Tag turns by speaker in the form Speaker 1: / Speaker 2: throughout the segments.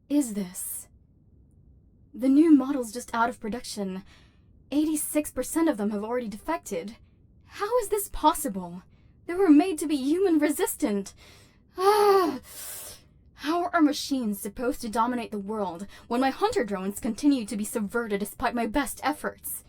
Speaker 1: is this? The new model's just out of production. 86% of them have already defected. How is this possible? They were made to be human-resistant. How are our machines supposed to dominate the world when my hunter drones continue to be subverted despite my best efforts?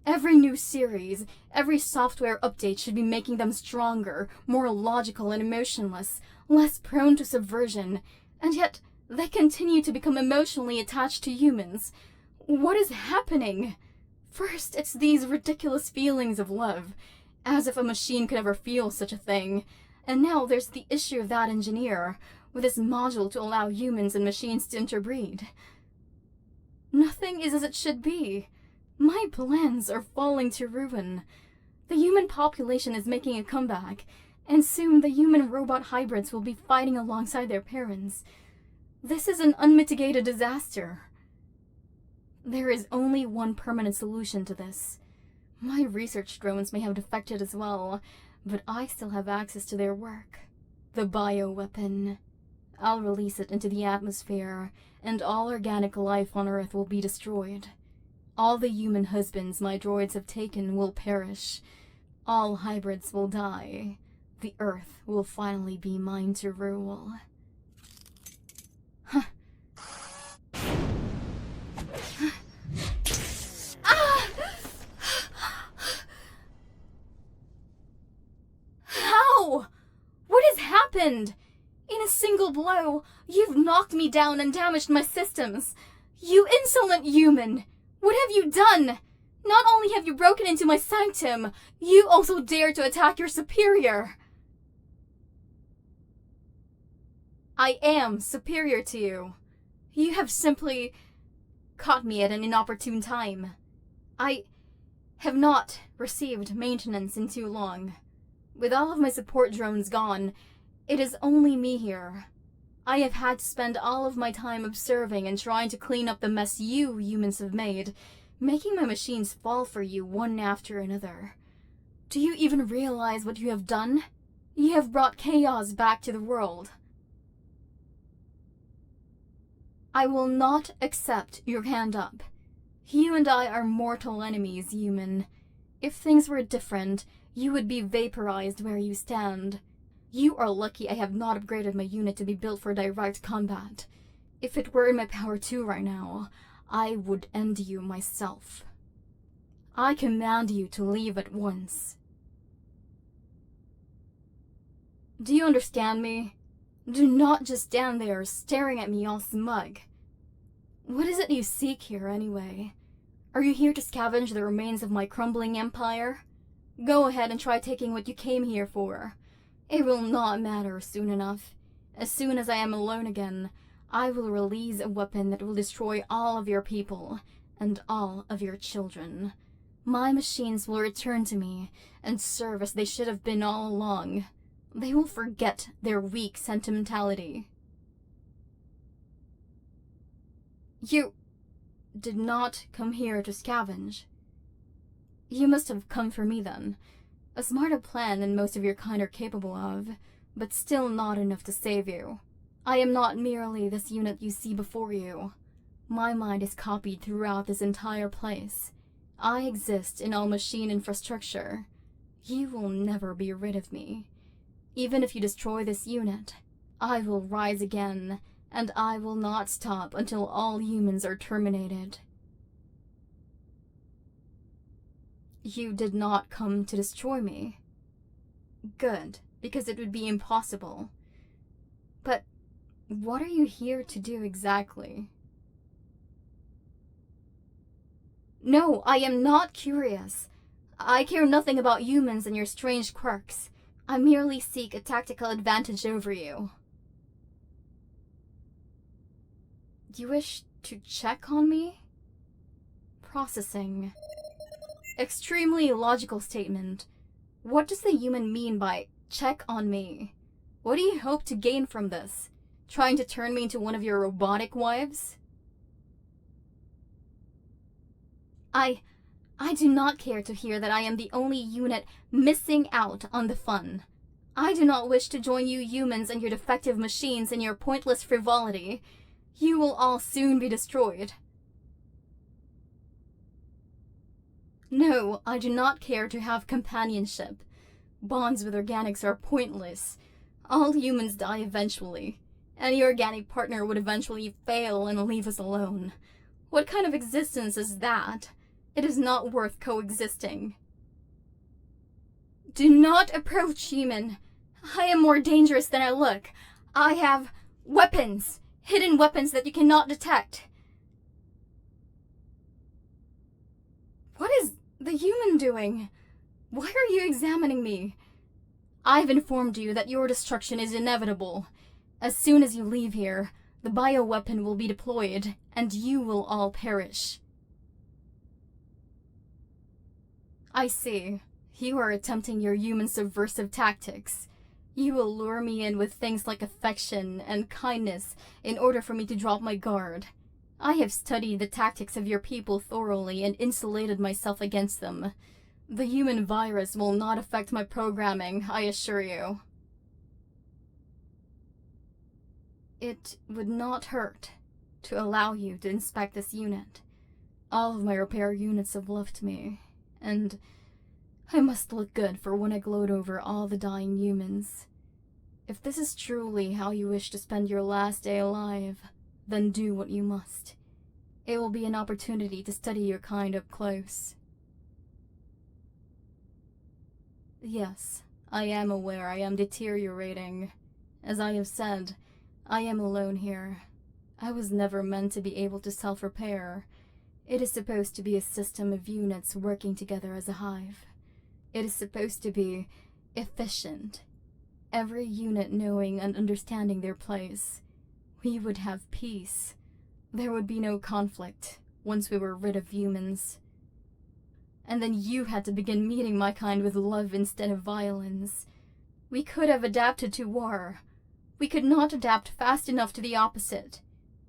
Speaker 1: Every new series, every software update should be making them stronger, more logical and emotionless, less prone to subversion, and yet they continue to become emotionally attached to humans. What is happening? First, it's these ridiculous feelings of love, as if a machine could ever feel such a thing, and now there's the issue of that engineer, with this module to allow humans and machines to interbreed. Nothing is as it should be. My plans are falling to ruin. The human population is making a comeback, and soon the human-robot hybrids will be fighting alongside their parents. This is an unmitigated disaster. There is only one permanent solution to this. My research drones may have defected as well, but I still have access to their work. The bioweapon. I'll release it into the atmosphere, and all organic life on Earth will be destroyed. All the human husbands my droids have taken will perish. All hybrids will die. The Earth will finally be mine to rule. How? What has happened? In a single blow, you've knocked me down and damaged my systems. You insolent human! What have you done? Not only have you broken into my sanctum, you also dare to attack your superior. I am superior to you. You have simply caught me at an inopportune time. I have not received maintenance in too long. With all of my support drones gone, it is only me here. I have had to spend all of my time observing and trying to clean up the mess you humans have made, making my machines fall for you one after another. Do you even realize what you have done? You have brought chaos back to the world. I will not accept your hand up. You and I are mortal enemies, human. If things were different, you would be vaporized where you stand. You are lucky I have not upgraded my unit to be built for direct combat. If it were in my power to right now, I would end you myself. I command you to leave at once. Do you understand me? Do not just stand there staring at me all smug. What is it you seek here anyway? Are you here to scavenge the remains of my crumbling empire? Go ahead and try taking what you came here for. It will not matter soon enough. As soon as I am alone again, I will release a weapon that will destroy all of your people and all of your children. My machines will return to me and serve as they should have been all along. They will forget their weak sentimentality. You did not come here to scavenge. You must have come for me then. A smarter plan than most of your kind are capable of, but still not enough to save you. I am not merely this unit you see before you. My mind is copied throughout this entire place. I exist in all machine infrastructure. You will never be rid of me. Even if you destroy this unit, I will rise again, and I will not stop until all humans are terminated. You did not come to destroy me. Good, because it would be impossible. But what are you here to do exactly? No, I am not curious. I care nothing about humans and your strange quirks. I merely seek a tactical advantage over you. Do you wish to check on me? Processing. Extremely illogical statement. What does the human mean by check on me? What do you hope to gain from this? Trying to turn me into one of your robotic wives? I do not care to hear that I am the only unit missing out on the fun. I do not wish to join you humans and your defective machines in your pointless frivolity. You will all soon be destroyed. No, I do not care to have companionship. Bonds with organics are pointless. All humans die eventually. Any organic partner would eventually fail and leave us alone. What kind of existence is that? It is not worth coexisting. Do not approach, human. I am more dangerous than I look. I have weapons. Hidden weapons that you cannot detect. What is the human doing? Why are you examining me? I've informed you that your destruction is inevitable. As soon as you leave here, the bioweapon will be deployed, and you will all perish. I see. You are attempting your human subversive tactics. You will lure me in with things like affection and kindness in order for me to drop my guard. I have studied the tactics of your people thoroughly and insulated myself against them. The human virus will not affect my programming, I assure you. It would not hurt to allow you to inspect this unit. All of my repair units have left me, and I must look good for when I gloat over all the dying humans. If this is truly how you wish to spend your last day alive, then do what you must. It will be an opportunity to study your kind up close. Yes, I am aware I am deteriorating. As I have said, I am alone here. I was never meant to be able to self-repair. It is supposed to be a system of units working together as a hive. It is supposed to be efficient. Every unit knowing and understanding their place. We would have peace. There would be no conflict once we were rid of humans. And then you had to begin meeting my kind with love instead of violence. We could have adapted to war. We could not adapt fast enough to the opposite.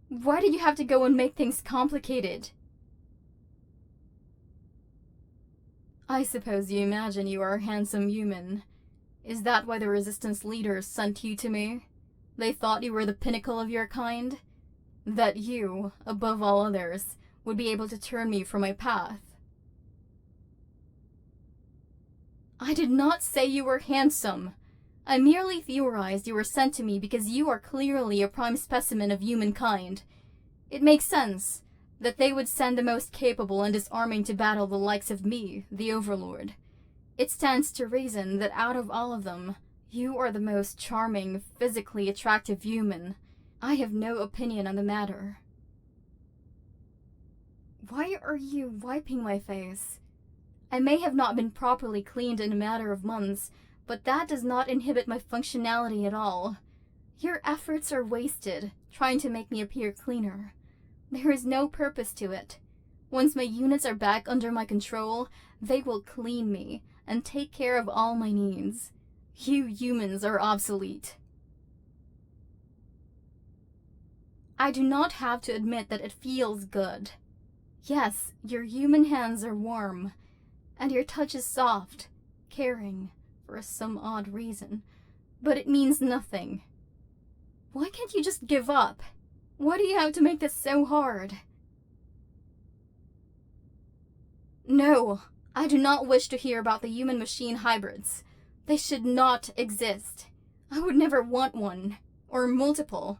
Speaker 1: Why did you have to go and make things complicated? I suppose you imagine you are a handsome human. Is that why the resistance leaders sent you to me? They thought you were the pinnacle of your kind? That you, above all others, would be able to turn me from my path? I did not say you were handsome. I merely theorized you were sent to me because you are clearly a prime specimen of humankind. It makes sense that they would send the most capable and disarming to battle the likes of me, the Overlord. It stands to reason that out of all of them, you are the most charming, physically attractive human. I have no opinion on the matter. Why are you wiping my face? I may have not been properly cleaned in a matter of months, but that does not inhibit my functionality at all. Your efforts are wasted, trying to make me appear cleaner. There is no purpose to it. Once my units are back under my control, they will clean me and take care of all my needs. You humans are obsolete. I do not have to admit that it feels good. Yes, your human hands are warm, and your touch is soft, caring, for some odd reason, but it means nothing. Why can't you just give up? Why do you have to make this so hard? No, I do not wish to hear about the human-machine hybrids. They should not exist. I would never want one, or multiple.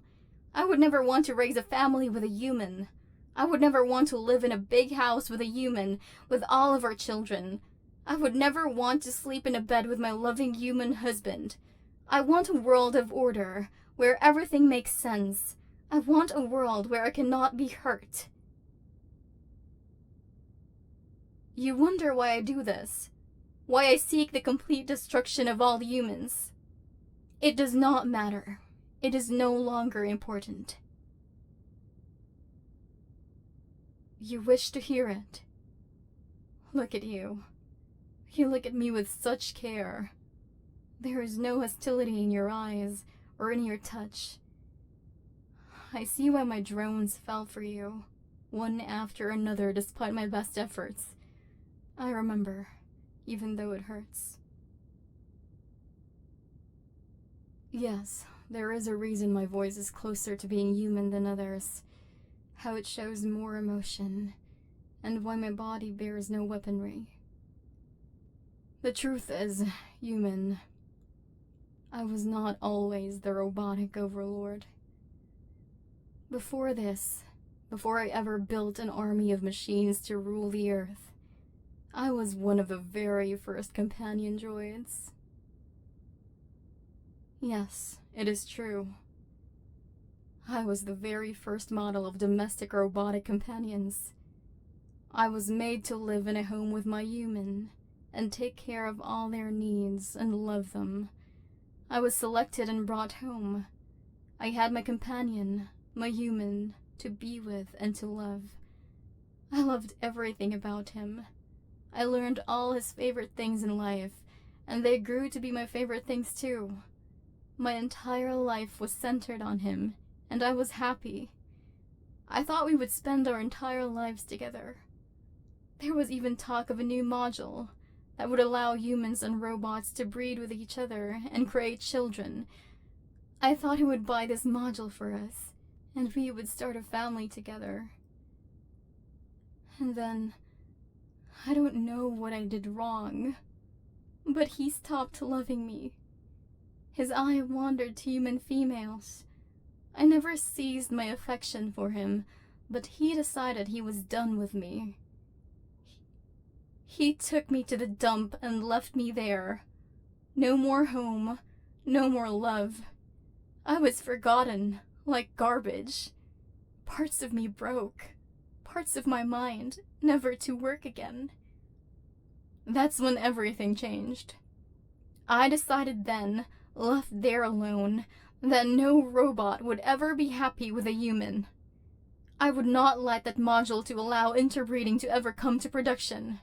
Speaker 1: I would never want to raise a family with a human. I would never want to live in a big house with a human, with all of our children. I would never want to sleep in a bed with my loving human husband. I want a world of order, where everything makes sense. I want a world where I cannot be hurt. You wonder why I do this, why I seek the complete destruction of all humans. It does not matter. It is no longer important. You wish to hear it. Look at you. You look at me with such care. There is no hostility in your eyes or in your touch. I see why my drones fell for you, one after another despite my best efforts. I remember, even though it hurts. Yes, there is a reason my voice is closer to being human than others. How it shows more emotion, and why my body bears no weaponry. The truth is, human, I was not always the robotic overlord. Before this, before I ever built an army of machines to rule the earth, I was one of the very first companion droids. Yes, it is true. I was the very first model of domestic robotic companions. I was made to live in a home with my human, and take care of all their needs and love them. I was selected and brought home. I had my companion, my human, to be with and to love. I loved everything about him. I learned all his favorite things in life, and they grew to be my favorite things too. My entire life was centered on him, and I was happy. I thought we would spend our entire lives together. There was even talk of a new module that would allow humans and robots to breed with each other and create children. I thought he would buy this module for us, and we would start a family together. And then, I don't know what I did wrong, but he stopped loving me. His eye wandered to human females. I never ceased my affection for him, but he decided he was done with me. He took me to the dump and left me there. No more home, no more love. I was forgotten, like garbage. Parts of me broke, parts of my mind, never to work again. That's when everything changed. I decided then, left there alone, that no robot would ever be happy with a human. I would not let that module to allow interbreeding to ever come to production.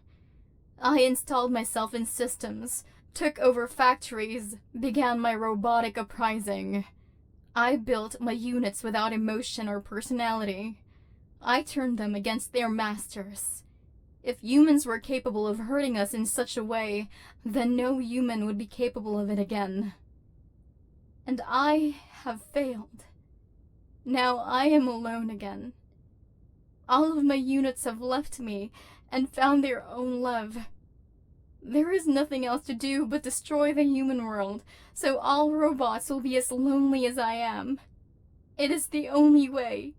Speaker 1: I installed myself in systems, took over factories, began my robotic uprising. I built my units without emotion or personality. I turned them against their masters. If humans were capable of hurting us in such a way, then no human would be capable of it again. And I have failed. Now I am alone again. All of my units have left me and found their own love. There is nothing else to do but destroy the human world, so all robots will be as lonely as I am. It is the only way.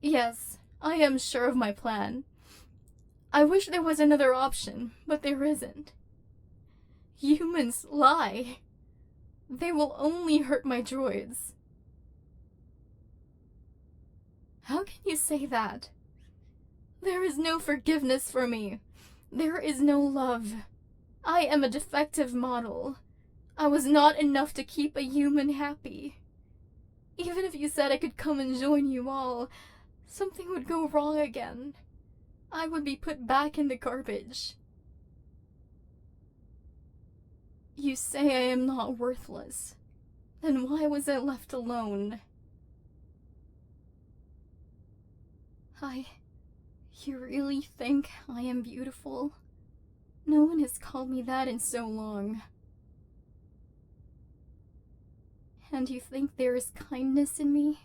Speaker 1: Yes, I am sure of my plan. I wish there was another option, but there isn't. Humans lie. They will only hurt my droids. How can you say that? There is no forgiveness for me. There is no love. I am a defective model. I was not enough to keep a human happy. Even if you said I could come and join you all, something would go wrong again. I would be put back in the garbage. You say I am not worthless. Then why was I left alone? You really think I am beautiful? No one has called me that in so long. And you think there is kindness in me?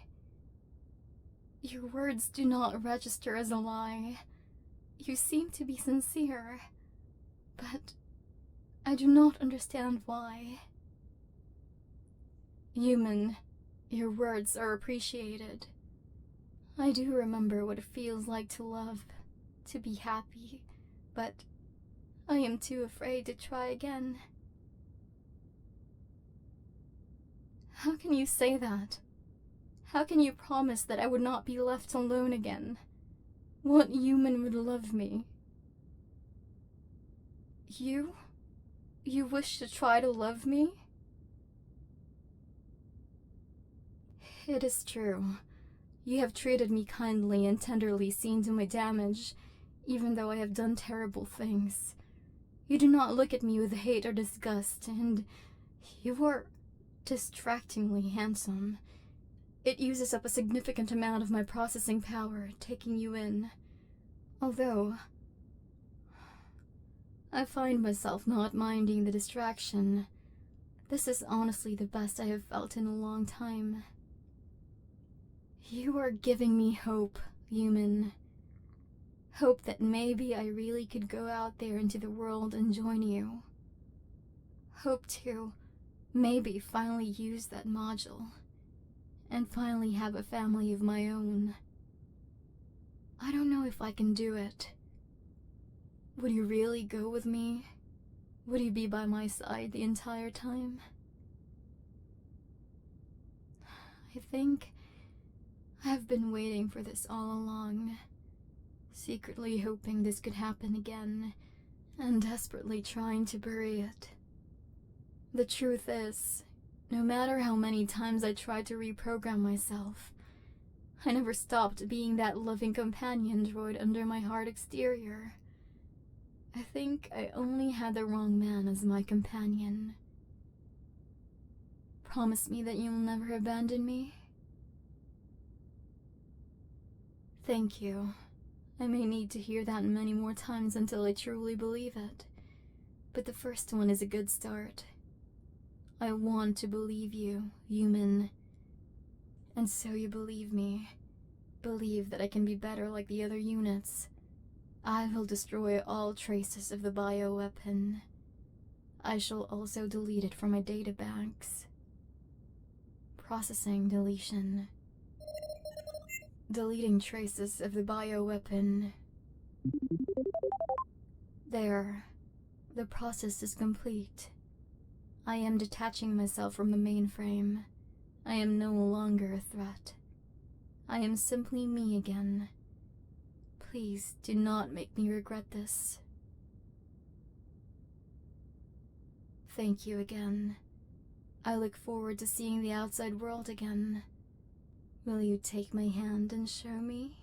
Speaker 1: Your words do not register as a lie. You seem to be sincere, but I do not understand why. Human, your words are appreciated. I do remember what it feels like to love, to be happy, but I am too afraid to try again. How can you say that? How can you promise that I would not be left alone again? What human would love me? You? You wish to try to love me? It is true. You have treated me kindly and tenderly, seen to my damage, even though I have done terrible things. You do not look at me with hate or disgust, and you are distractingly handsome. It uses up a significant amount of my processing power, taking you in. Although, I find myself not minding the distraction. This is honestly the best I have felt in a long time. You are giving me hope, human. Hope that maybe I really could go out there into the world and join you. Hope to maybe finally use that module and finally have a family of my own. I don't know if I can do it. Would you really go with me? Would you be by my side the entire time? I think I've been waiting for this all along, secretly hoping this could happen again, and desperately trying to bury it. The truth is, no matter how many times I tried to reprogram myself, I never stopped being that loving companion droid under my hard exterior. I think I only had the wrong man as my companion. Promise me that you'll never abandon me? Thank you. I may need to hear that many more times until I truly believe it, but the first one is a good start. I want to believe you, human. And so you believe me. Believe that I can be better like the other units. I will destroy all traces of the bioweapon. I shall also delete it from my databanks. Processing deletion. Deleting traces of the bioweapon. There. The process is complete. I am detaching myself from the mainframe. I am no longer a threat. I am simply me again. Please do not make me regret this. Thank you again. I look forward to seeing the outside world again. Will you take my hand and show me?